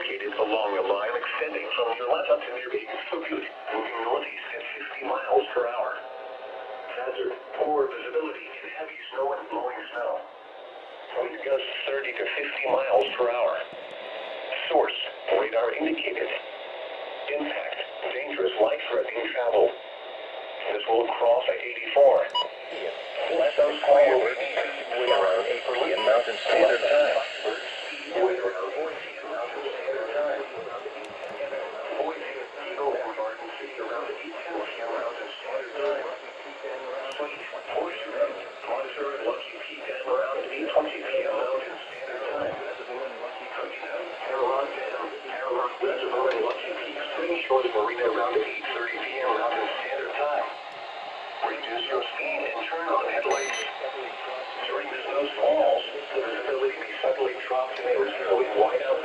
located along a line extending from your left up to near Eve Snow, moving northeast at 50 miles per hour. Hazard, poor visibility in heavy snow and blowing snow. Wind gusts 30 to 50 miles per hour. Source, radar indicated. Impact, dangerous life-threatening travel. This will cross at 84. Eve Snow Squall Warning, around 8 p.m. Mountain Standard Time. Wind around Boise and Mountain Standard Time. Boise, Eagle, and Garden City around 8:10 p.m. Mountain Standard Time. Sleet, Horseshoe, Monster, and Lucky Peak Dam around 8:20 p.m. Mountain Standard Time. Carolina Dam, Carolina Reservoir, and Lucky Peak Spring Shores Marina around 8:30 p.m. Mountain Standard Time. Reduce your speed and turn on headlights. During the snow squalls, the visibility may suddenly drop to near zero in whiteout